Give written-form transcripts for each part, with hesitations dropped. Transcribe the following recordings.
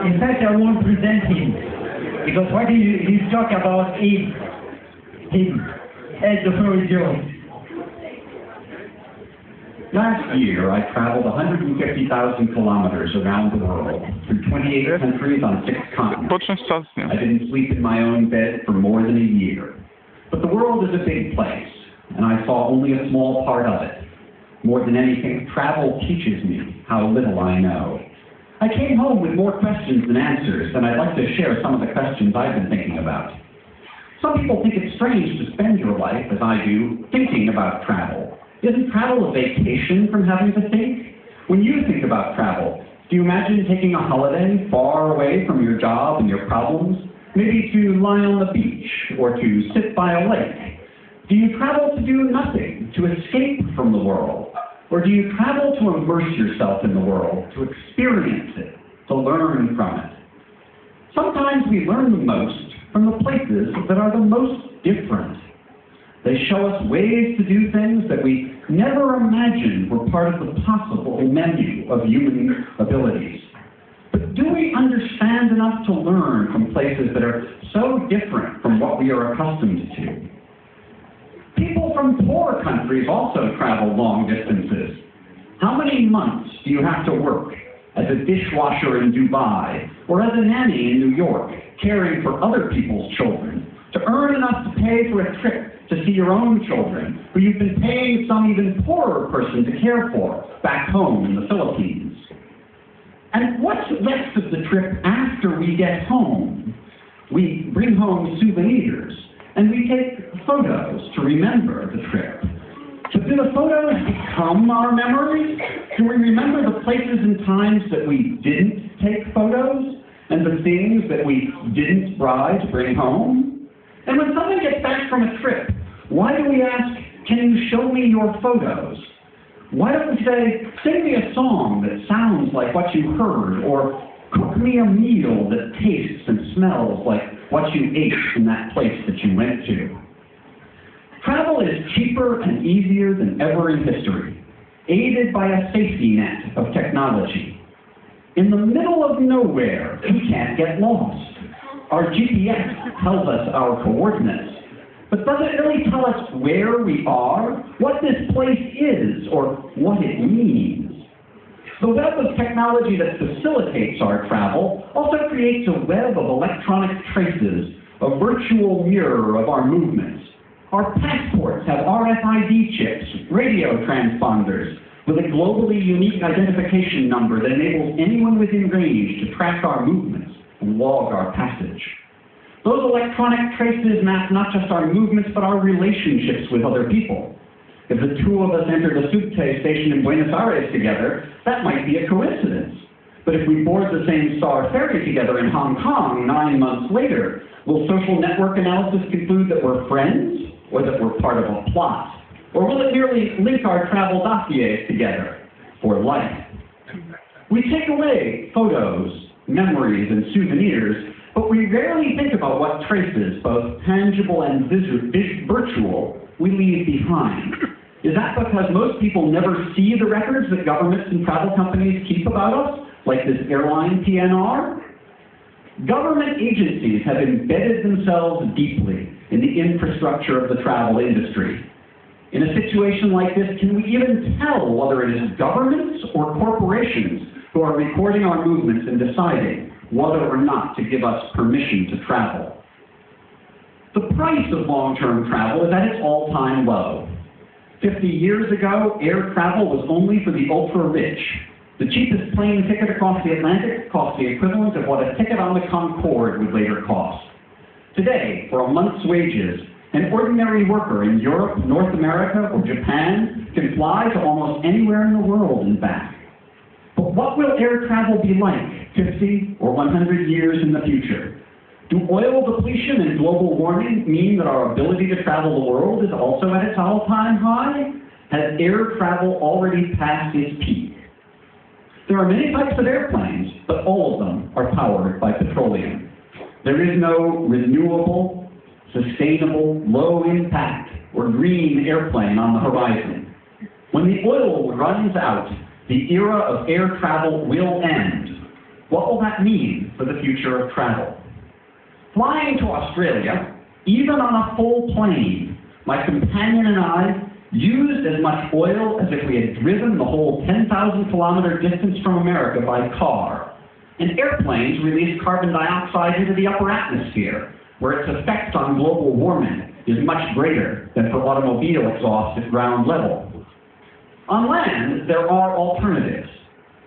In fact, I won't present him, because what he's talking about is him. And the floor is yours. Last year, I traveled 150,000 kilometers around the world, through 28 countries on 6 continents. I didn't sleep in my own bed for more than a year. But the world is a big place, and I saw only a small part of it. More than anything, travel teaches me how little I know. I came home with more questions than answers, and I'd like to share some of the questions I've been thinking about. Some people think it's strange to spend your life, as I do, thinking about travel. Isn't travel a vacation from having to think? When you think about travel, do you imagine taking a holiday far away from your job and your problems? Maybe to lie on the beach or to sit by a lake? Do you travel to do nothing, to escape from the world? Or do you travel to immerse yourself in the world, to experience it, to learn from it? Sometimes we learn the most from the places that are the most different. They show us ways to do things that we never imagined were part of the possible menu of human abilities. But do we understand enough to learn from places that are so different from what we are accustomed to? People from poor countries also travel long distances. How many months do you have to work as a dishwasher in Dubai or as a nanny in New York, caring for other people's children, to earn enough to pay for a trip to see your own children, who you've been paying some even poorer person to care for back home in the Philippines? And what's left of the trip after we get home? We bring home souvenirs, and we take photos to remember the trip. But do the photos become our memories? Do we remember the places and times that we didn't take photos, and the things that we didn't buy to bring home? And when someone gets back from a trip, why do we ask, can you show me your photos? Why don't we say, sing me a song that sounds like what you heard, or cook me a meal that tastes and smells like what you ate in that place that you went to? Travel is cheaper and easier than ever in history, aided by a safety net of technology. In the middle of nowhere, we can't get lost. Our GPS tells us our coordinates, but does it really tell us where we are, what this place is, or what it means? The web of technology that facilitates our travel also creates a web of electronic traces, a virtual mirror of our movements. Our passports have RFID chips, radio transponders, with a globally unique identification number that enables anyone within range to track our movements and log our passage. Those electronic traces map not just our movements, but our relationships with other people. If the two of us entered a subte station in Buenos Aires together, that might be a coincidence. But if we board the same Star ferry together in Hong Kong 9 months later, will social network analysis conclude that we're friends, or that we're part of a plot? Or will it merely link our travel dossiers together for life? We take away photos, memories, and souvenirs, but we rarely think about what traces, both tangible and virtual, we leave behind. Is that because most people never see the records that governments and travel companies keep about us, like this airline PNR? Government agencies have embedded themselves deeply in the infrastructure of the travel industry. In a situation like this, can we even tell whether it is governments or corporations who are recording our movements and deciding whether or not to give us permission to travel? The price of long-term travel is at its all-time low. 50 years ago, air travel was only for the ultra-rich. The cheapest plane ticket across the Atlantic cost the equivalent of what a ticket on the Concorde would later cost. Today, for a month's wages, an ordinary worker in Europe, North America, or Japan can fly to almost anywhere in the world and back. But what will air travel be like 50 or 100 years in the future? Do oil depletion and global warming mean that our ability to travel the world is also at its all-time high? Has air travel already passed its peak? There are many types of airplanes, but all of them are powered by petroleum. There is no renewable, sustainable, low-impact, or green airplane on the horizon. When the oil runs out, the era of air travel will end. What will that mean for the future of travel? Flying to Australia, even on a full plane, my companion and I used as much oil as if we had driven the whole 10,000-kilometer distance from America by car. And airplanes release carbon dioxide into the upper atmosphere, where its effect on global warming is much greater than for automobile exhaust at ground level. On land, there are alternatives.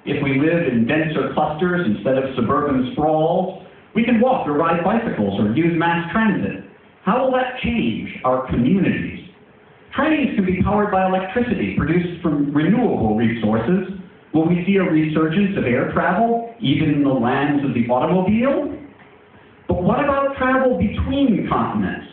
If we live in denser clusters instead of suburban sprawls, we can walk or ride bicycles or use mass transit. How will that change our communities? Trains can be powered by electricity produced from renewable resources. Will we see a resurgence of air travel, even in the lands of the automobile? But what about travel between continents?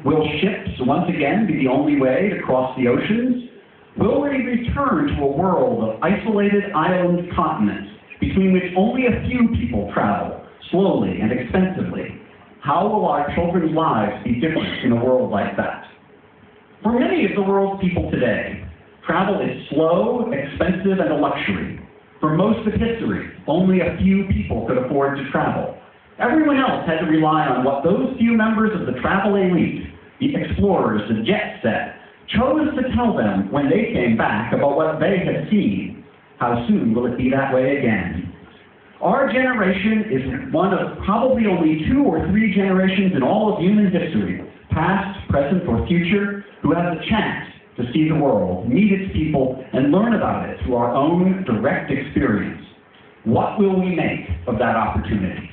Will ships once again be the only way to cross the oceans? Will we return to a world of isolated island continents between which only a few people travel, slowly and expensively? How will our children's lives be different in a world like that? For many of the world's people today, travel is slow, expensive, and a luxury. For most of history, only a few people could afford to travel. Everyone else had to rely on what those few members of the travel elite, the explorers, the jet set, chose to tell them when they came back about what they had seen. How soon will it be that way again? Our generation is one of probably only 2 or 3 generations in all of human history, past, present, or future, who have the chance to see the world, meet its people, and learn about it through our own direct experience. What will we make of that opportunity?